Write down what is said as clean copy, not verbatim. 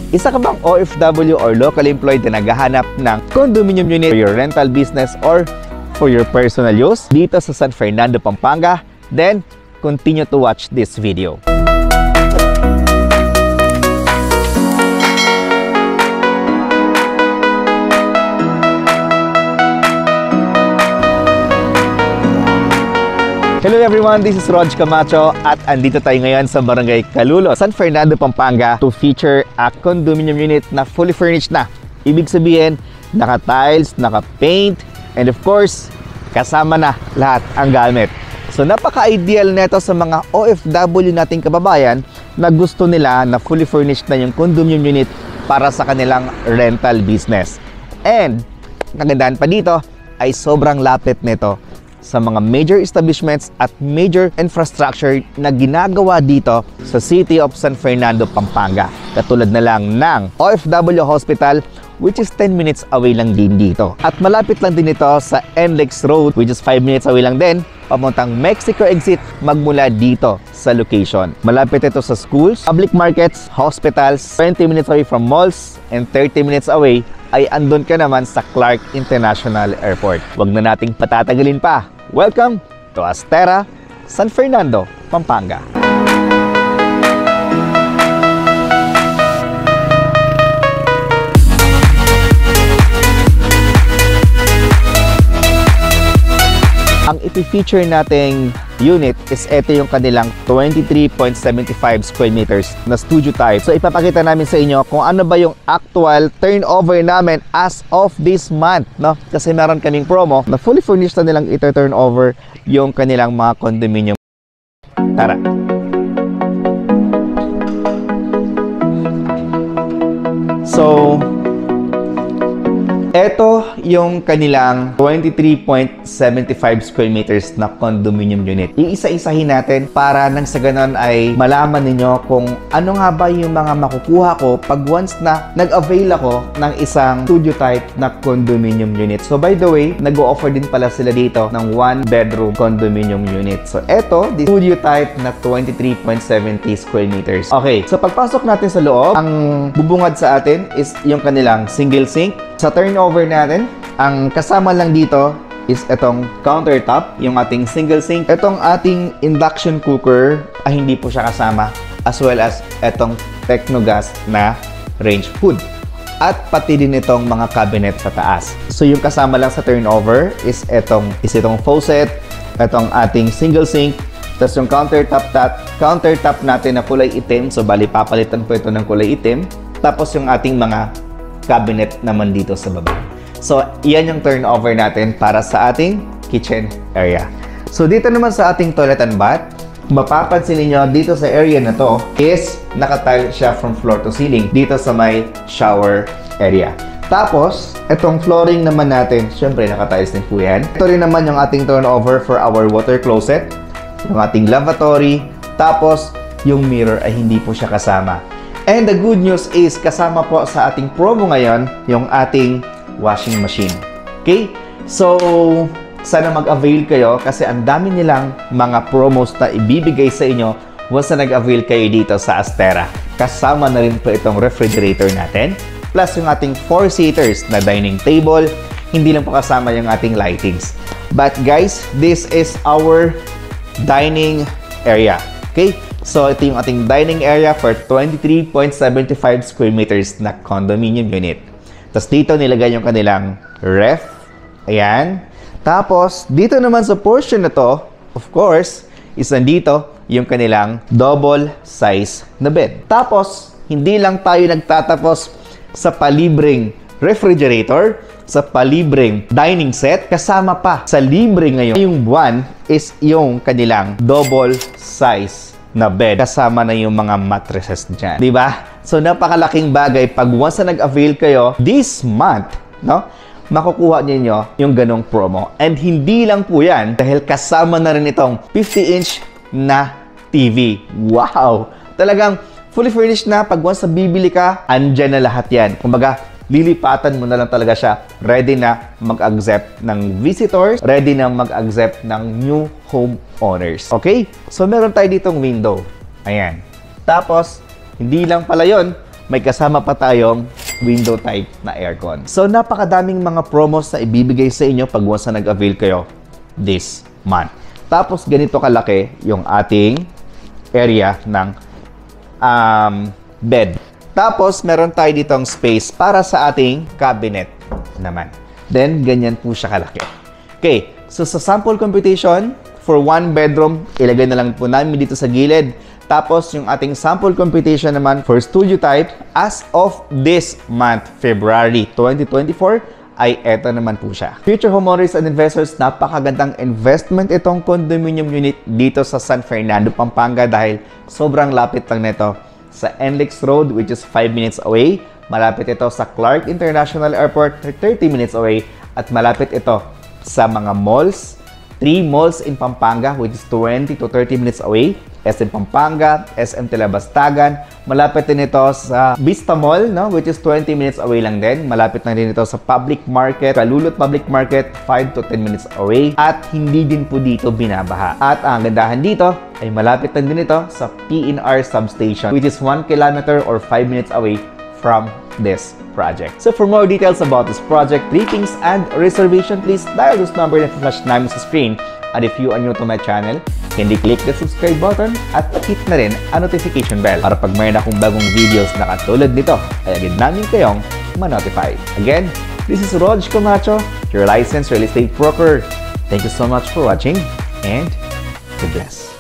Isa ka bang OFW or local employed na naghahanap ng condominium unit for your rental business or for your personal use dito sa San Fernando, Pampanga? Then, continue to watch this video. Hello everyone, this is Rog Camacho at andito tayo ngayon sa Barangay Calulo, San Fernando, Pampanga to feature a condominium unit na fully furnished na. Ibig sabihin, naka-tiles, naka-paint, and of course, kasama na lahat ang gamit. So napaka-ideal nito sa mga OFW nating kababayan na gusto nila na fully furnished na yung condominium unit para sa kanilang rental business. And kagandahan pa dito ay sobrang lapit nito sa mga major establishments at major infrastructure na ginagawa dito sa City of San Fernando, Pampanga. Katulad na lang ng OFW Hospital, which is 10 minutes away lang din dito. At malapit lang din ito sa NLEX Road, which is 5 minutes away lang din, papuntang Mexico exit magmula dito sa location. Malapit ito sa schools, public markets, hospitals, 20 minutes away from malls, and 30 minutes away ay andun ka naman sa Clark International Airport. Huwag na nating patatagalin pa. Welcome to Astera, San Fernando, Pampanga. Ang ipi-feature nating unit is ito yung kanilang 23.75 square meters na studio type. So ipapakita namin sa inyo kung ano ba yung actual turnover namin as of this month, no? Kasi meron kaming promo na fully furnished na nilang ito-turnover yung kanilang mga condominium. Tara! So ito yung kanilang 23.75 square meters na condominium unit. Iisa-isahin natin para nang sa ganon ay malaman ninyo kung ano nga ba yung mga makukuha ko pag once na nag-avail ako ng isang studio type na condominium unit. So by the way, nag-o-offer din pala sila dito ng 1-bedroom condominium unit. So ito, the studio type na 23.70 square meters. Okay, so pagpasok natin sa loob, ang bubungad sa atin is yung kanilang single sink. Sa turnover natin, ang kasama lang dito is itong countertop, yung ating single sink. Itong ating induction cooker ay hindi po siya kasama, as well as itong Technogas na range hood. At pati din itong mga cabinet sa taas. So yung kasama lang sa turnover is itong faucet, itong ating single sink, tapos yung countertop natin na kulay itim. So bali papalitan po ito ng kulay itim. Tapos yung ating mga cabinet naman dito sa baba. So, iyan yung turnover natin para sa ating kitchen area. So, dito naman sa ating toilet and bath, mapapansin niyo dito sa area na to is nakatile siya from floor to ceiling dito sa may shower area. Tapos, itong flooring naman natin, syempre nakatiles din po yan. Ito rin naman yung ating turnover for our water closet, yung ating lavatory, tapos yung mirror ay hindi po siya kasama. And the good news is, kasama po sa ating promo ngayon, yung ating washing machine. Okay? So, sana mag-avail kayo kasi ang dami nilang mga promos na ibibigay sa inyo once na nag-avail kayo dito sa Astera. Kasama na rin po itong refrigerator natin, plus yung ating 4-seaters na dining table, hindi lang po kasama yung ating lightings. But guys, this is our dining area. Okay? So, ito yung ating dining area for 23.75 square meters na condominium unit. Tapos, dito nilagay yung kanilang ref. Ayan. Tapos, dito naman sa portion na to, of course, is nandito yung kanilang double size na bed. Tapos, hindi lang tayo nagtatapos sa palibreng refrigerator, sa palibreng dining set, kasama pa sa libre ngayon yung buwan is yung kanilang double size na bed. Kasama na yung mga mattresses dyan. Diba? So, napakalaking bagay pag once na nag-avail kayo this month, no? Makukuha ninyo yung ganong promo. And hindi lang po yan dahil kasama na rin itong 50-inch na TV. Wow! Talagang fully furnished na. Pag once na bibili ka, andyan na lahat yan. Kumbaga, lilipatan mo na lang talaga siya. Ready na mag-accept ng visitors, ready na mag-accept ng new home owners. Okay? So, meron tayo ditong window. Ayan. Tapos, hindi lang pala yun. may kasama pa tayong window type na aircon. So, napakadaming mga promos na ibibigay sa inyo pag once na nag-avail kayo this month. Tapos, ganito kalaki yung ating area ng bed. Tapos, meron tayo ditong space para sa ating cabinet naman. Then, ganyan po siya kalaki. Okay, so sa sample computation, for 1 bedroom, ilagay na lang po namin dito sa gilid. Tapos, yung ating sample computation naman for studio type, as of this month, February 2024, ay eto naman po siya. Future homeowners and investors, napakagandang investment itong condominium unit dito sa San Fernando, Pampanga dahil sobrang lapit lang nito sa NLEX Road, which is 5 minutes away. Malapit ito sa Clark International Airport, 30 minutes away. At malapit ito sa mga malls, 3 malls in Pampanga, which is 20 to 30 minutes away. SM Pampanga, SM Telebastagan. Malapit din ito sa Vista Mall, no? Which is 20 minutes away lang din. Malapit na din ito sa Public Market, Kalulot Public Market, 5 to 10 minutes away. At hindi din po dito binabaha. At ang gandahan dito ay malapit na din ito sa PNR substation, which is 1 kilometer or 5 minutes away from this project. So for more details about this project, briefings and reservation, please dial this number na flash namin sa screen. And if you are new to my channel, hindi click the subscribe button at hit na rin ang notification bell para pag mayroon akong bagong videos na katulad nito, ay agad namin kayong ma-notify. Again, this is Rog Camacho, your licensed real estate broker. Thank you so much for watching and God bless.